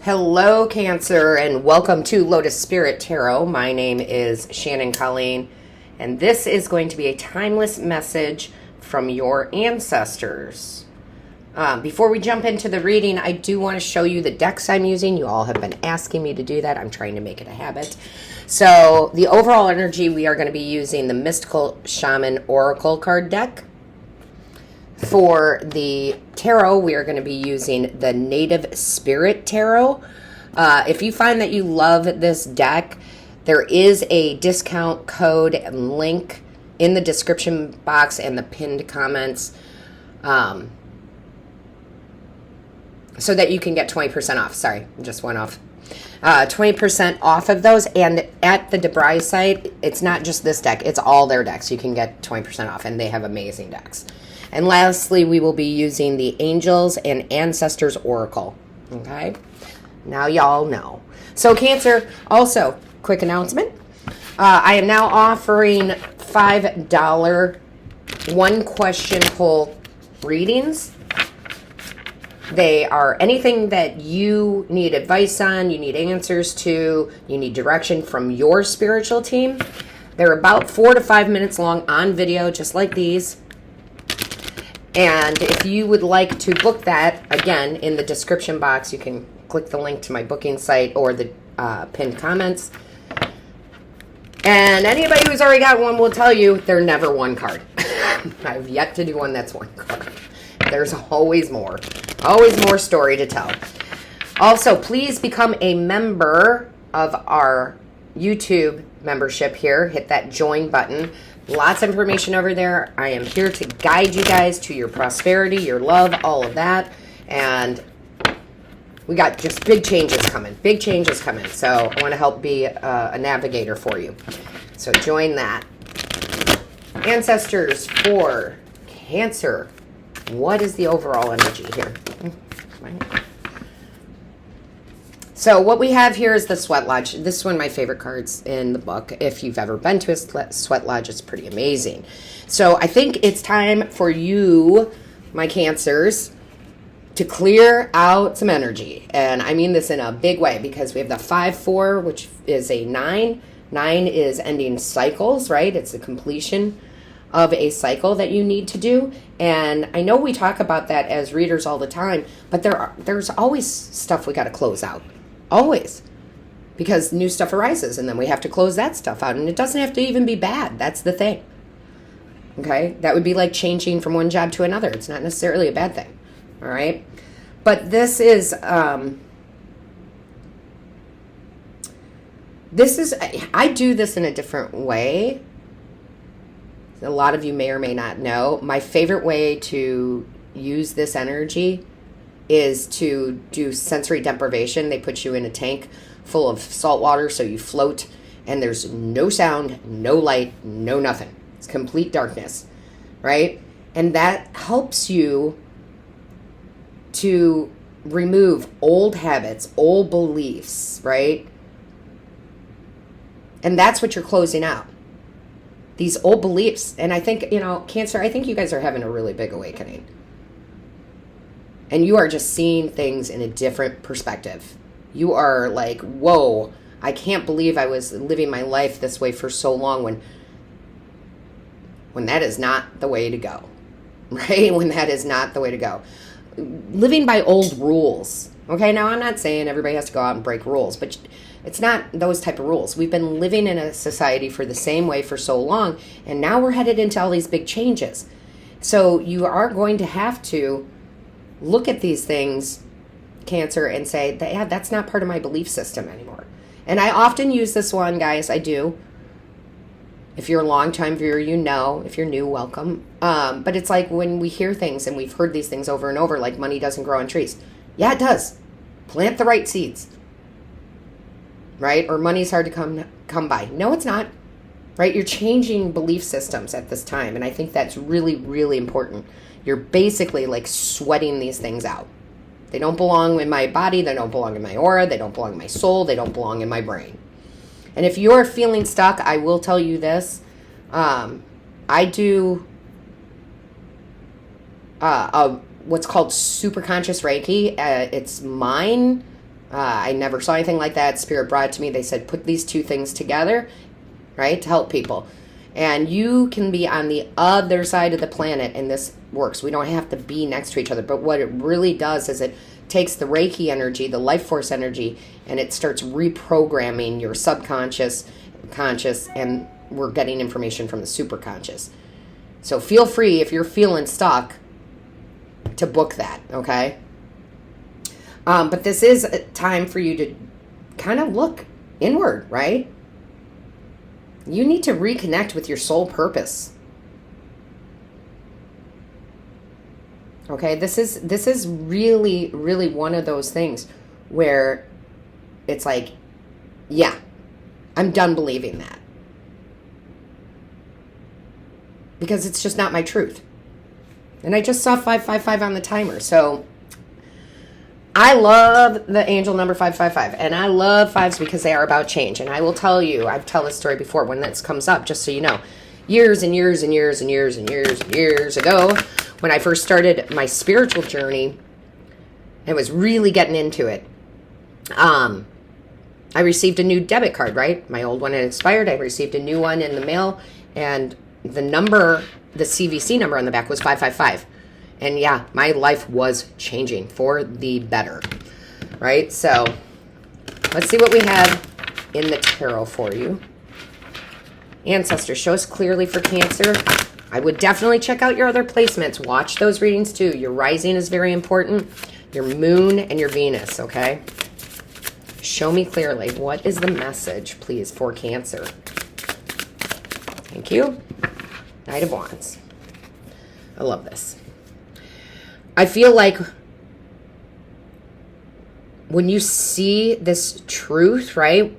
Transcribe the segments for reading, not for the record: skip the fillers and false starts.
Hello, Cancer, and welcome to Lotus Spirit Tarot. My name is Shannon Colleen, and this is going to be a timeless message from your ancestors. Before we jump into the reading, I do want to show you the decks I'm using. You all have been asking me to do that. I'm trying to make it a habit. So the overall energy, we are going to be using the Mystical Shaman Oracle card deck. For the tarot, we are going to be using the Native Spirit Tarot. If you find that you love this deck, there is a discount code and link in the description box and the pinned comments so that you can get 20% off. Sorry, just went off. 20% off of those. And at the DeBry site, it's not just this deck, it's all their decks. You can get 20% off, and they have amazing decks. And lastly, we will be using the Angels and Ancestors Oracle. Okay? Now y'all know. So Cancer, also, quick announcement. I am now offering $5 one-question pull readings. They are anything that you need advice on, you need answers to, you need direction from your spiritual team. They're about 4 to 5 minutes long on video, just like these. And if you would like to book that, again, in the description box, you can click the link to my booking site or the pinned comments. And anybody who's already got one will tell you they're never one card. I've yet to do one that's one card. There's always more story to tell. Also, please become a member of our YouTube membership here. Hit that join button. Lots of information over there. I am here to guide you guys to your prosperity, your love, all of that. And we got just big changes coming. So I want to help be a navigator for you. So join that. Ancestors for Cancer. What is the overall energy here? So what we have here is the Sweat Lodge. This is one of my favorite cards in the book. If you've ever been to a Sweat Lodge, it's pretty amazing. So I think it's time for you, my Cancers, to clear out some energy. And I mean this in a big way because we have the 5-4, which is a 9. 9 is ending cycles, right? It's the completion of a cycle that you need to do. And I know we talk about that as readers all the time, but there's always stuff we got to close out. Always. Because new stuff arises, and then we have to close that stuff out. And it doesn't have to even be bad. That's the thing. Okay? That would be like changing from one job to another. It's not necessarily a bad thing. All right? But this is, I do this in a different way. A lot of you may or may not know. My favorite way to use this energy is to do sensory deprivation. They put you in a tank full of salt water so you float, and there's no sound, no light, no nothing. It's complete darkness, right? And that helps you to remove old habits, old beliefs, right? And that's what you're closing out. These old beliefs. And I think, Cancer, I think you guys are having a really big awakening. And you are just seeing things in a different perspective. You are like, whoa, I can't believe I was living my life this way for so long when that is not the way to go, right? When that is not the way to go. Living by old rules. Okay, now I'm not saying everybody has to go out and break rules, but it's not those type of rules. We've been living in a society for the same way for so long, and now we're headed into all these big changes. So you are going to have to look at these things, Cancer, and say, yeah, that's not part of my belief system anymore. And I often use this one, guys. I do. If you're a long-time viewer, you know. If you're new, welcome. But it's like when we hear things, and we've heard these things over and over, like money doesn't grow on trees. Yeah, it does. Plant the right seeds. Right? Or money's hard to come by. No, it's not. Right? You're changing belief systems at this time, and I think that's really, really important. You're basically like sweating these things out. They don't belong in my body. They don't belong in my aura. They don't belong in my soul. They don't belong in my brain. And if you're feeling stuck, I will tell you this. I do what's called super conscious Reiki. It's mine I never saw anything like that. Spirit brought it to me. They said, put these two things together, right, to help people. And you can be on the other side of the planet, and this works. We don't have to be next to each other. But what it really does is it takes the Reiki energy, the life force energy, and it starts reprogramming your subconscious, conscious, and we're getting information from the superconscious. So feel free, if you're feeling stuck, to book that, okay? But this is a time for you to kind of look inward, right? You need to reconnect with your soul purpose. Okay, this is really, really one of those things where it's like, yeah, I'm done believing that. Because it's just not my truth. And I just saw 555 on the timer. So I love the angel number 555. And I love fives because they are about change. And I will tell you, I've told this story before when this comes up, just so you know. Years and years and years and years and years and years ago, when I first started my spiritual journey, I was really getting into it. I received a new debit card, right? My old one had expired. I received a new one in the mail. And the number, the CVC number on the back was 555. And yeah, my life was changing for the better, right? So let's see what we have in the tarot for you. Ancestors, show us clearly for Cancer. I would definitely check out your other placements. Watch those readings too. Your rising is very important. Your moon and your Venus, okay? Show me clearly. What is the message, please, for Cancer? Thank you. Knight of Wands. I love this. I feel like when you see this truth, right,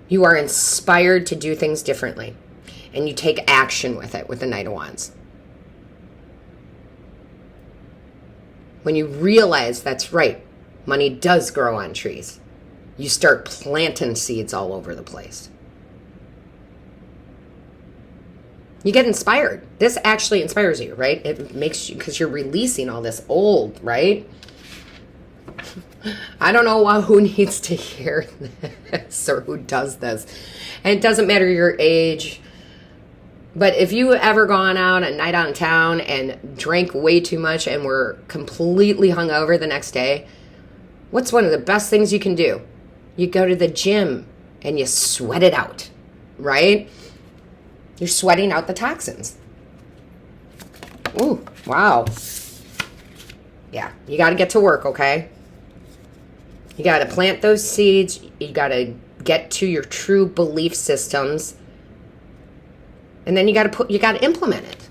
you are inspired to do things differently. And you take action with it, with the Knight of Wands. When you realize that's right, money does grow on trees, you start planting seeds all over the place. You get inspired. This actually inspires you, right? It makes you, because you're releasing all this old, right? I don't know who needs to hear this or who does this. And it doesn't matter your age. But if you ever gone out a night out in town and drank way too much and were completely hungover the next day, what's one of the best things you can do? You go to the gym and you sweat it out, right? You're sweating out the toxins. Ooh, wow. Yeah, you got to get to work, okay? You got to plant those seeds. You got to get to your true belief systems. And then you got to implement it.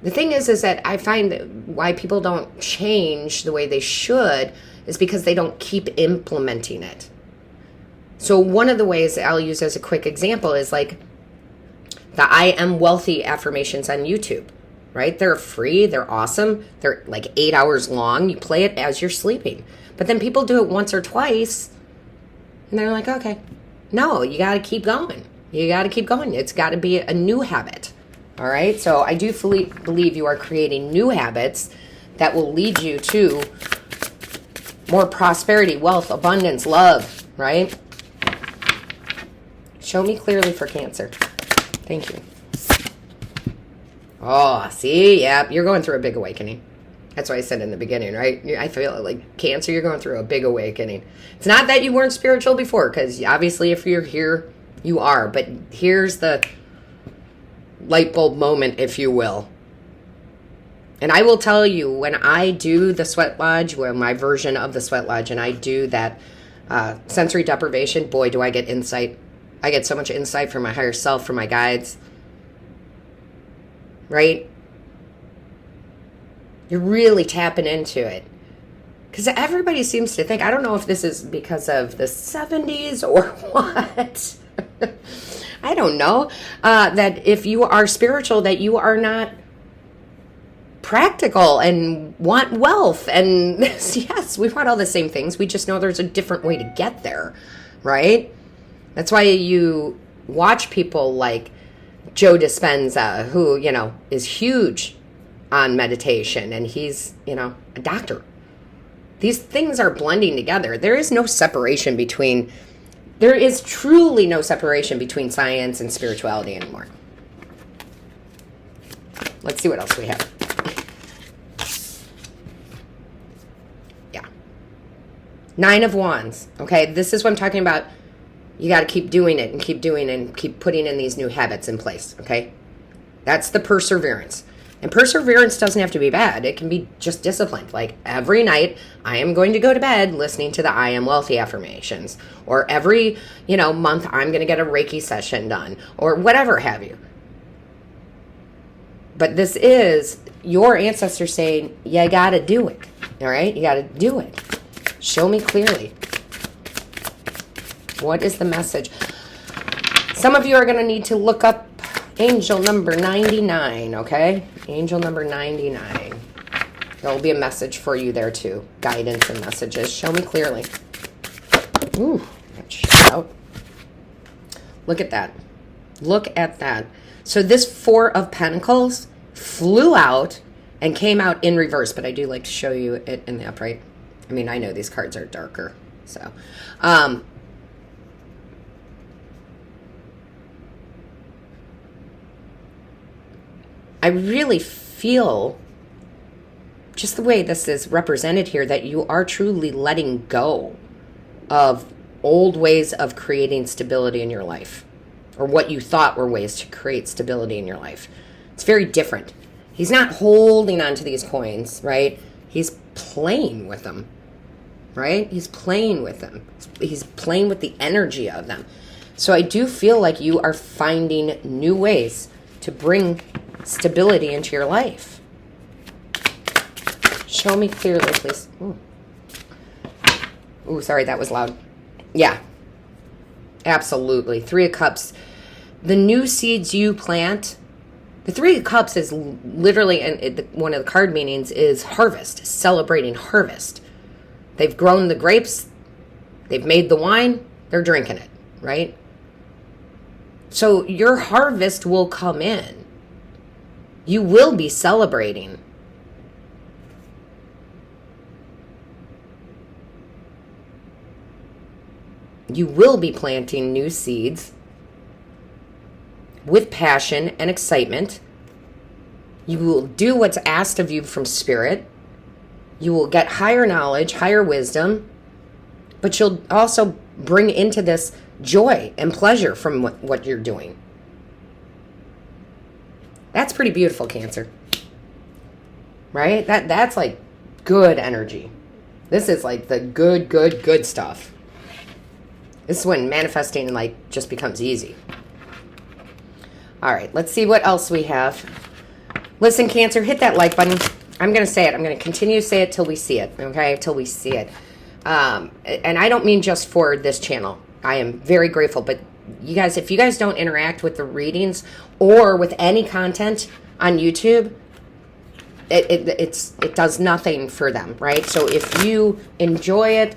The thing is that I find that why people don't change the way they should is because they don't keep implementing it. So one of the ways I'll use as a quick example is like the I am wealthy affirmations on YouTube, right? They're free. They're awesome. They're like 8 hours long. You play it as you're sleeping. But then people do it once or twice and they're like, okay, no, you got to keep going. You got to keep going. It's got to be a new habit. All right. So I do fully believe you are creating new habits that will lead you to more prosperity, wealth, abundance, love, right? Show me clearly for Cancer. Thank you. Oh, see? Yeah, you're going through a big awakening. That's what I said in the beginning, right? I feel like Cancer, you're going through a big awakening. It's not that you weren't spiritual before, because obviously if you're here, you are. But here's the light bulb moment, if you will. And I will tell you, when I do the sweat lodge, well, my version of the sweat lodge, and I do that sensory deprivation, boy, do I get insight. I get so much insight from my higher self, from my guides. Right? You're really tapping into it. Because everybody seems to think, I don't know if this is because of the 70s or what. I don't know. That if you are spiritual, that you are not practical and want wealth. And yes, we want all the same things. We just know there's a different way to get there. Right? That's why you watch people like Joe Dispenza, who, is huge on meditation, and he's, a doctor. These things are blending together. There is truly no separation between science and spirituality anymore. Let's see what else we have. Yeah. 9 of Wands. Okay, this is what I'm talking about. You got to keep doing it and keep doing it and keep putting in these new habits in place, okay? That's the perseverance. And perseverance doesn't have to be bad. It can be just disciplined. Like every night, I am going to go to bed listening to the I Am Wealthy affirmations. Or every, month, I'm going to get a Reiki session done. Or whatever have you. But this is your ancestors saying, you got to do it. All right? You got to do it. Show me clearly. What is the message? Some of you are going to need to look up angel number 99, okay? Angel number 99. There will be a message for you there too. Guidance and messages. Show me clearly. Ooh, that shit out. Look at that. Look at that. So this 4 of Pentacles flew out and came out in reverse, but I do like to show you it in the upright. I mean, I know these cards are darker, so. I really feel, just the way this is represented here, that you are truly letting go of old ways of creating stability in your life, or what you thought were ways to create stability in your life. It's very different. He's not holding on to these coins, right? He's playing with them, right? He's playing with them. He's playing with the energy of them. So I do feel like you are finding new ways to bring stability into your life. Show me clearly, please. Ooh, sorry, that was loud. Yeah, absolutely. 3 of Cups. The new seeds you plant. The 3 of Cups is literally, and one of the card meanings is harvest, celebrating harvest. They've grown the grapes. They've made the wine. They're drinking it, right? So your harvest will come in. You will be celebrating. You will be planting new seeds with passion and excitement. You will do what's asked of you from Spirit. You will get higher knowledge, higher wisdom, but you'll also bring into this joy and pleasure from what you're doing. That's pretty beautiful, Cancer. Right? That's like good energy. This is like the good stuff. This is when manifesting just becomes easy. All right, let's see what else we have. Listen, Cancer, hit that like button. I'm going to say it. I'm going to continue to say it till we see it, okay? Till we see it. And I don't mean just for this channel. I am very grateful, but you guys, if you guys don't interact with the readings or with any content on YouTube, it does nothing for them, right? So if you enjoy it,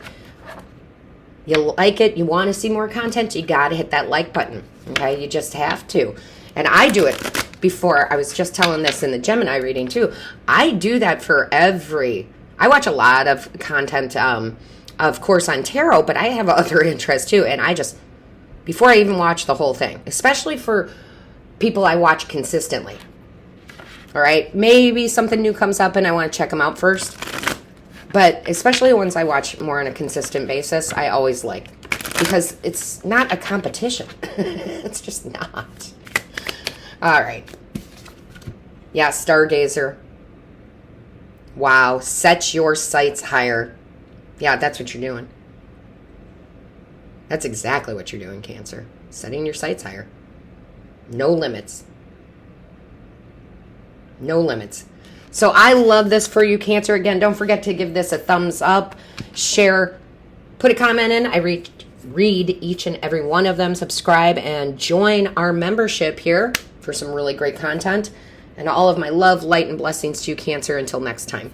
you like it, you want to see more content, you got to hit that like button, okay? You just have to. And I do it before. I was just telling this in the Gemini reading too. I do that for I watch a lot of content, of course, on tarot, but I have other interests too. And before I even watch the whole thing, especially for people I watch consistently. All right, maybe something new comes up and I want to check them out first. But especially ones I watch more on a consistent basis, I always like. Because it's not a competition. It's just not. All right. Yeah, Stargazer. Wow, set your sights higher. Yeah, that's what you're doing. That's exactly what you're doing, Cancer. Setting your sights higher. No limits. No limits. So I love this for you, Cancer. Again, don't forget to give this a thumbs up, share, put a comment in. I read each and every one of them. Subscribe and join our membership here for some really great content. And all of my love, light, and blessings to you, Cancer. Until next time.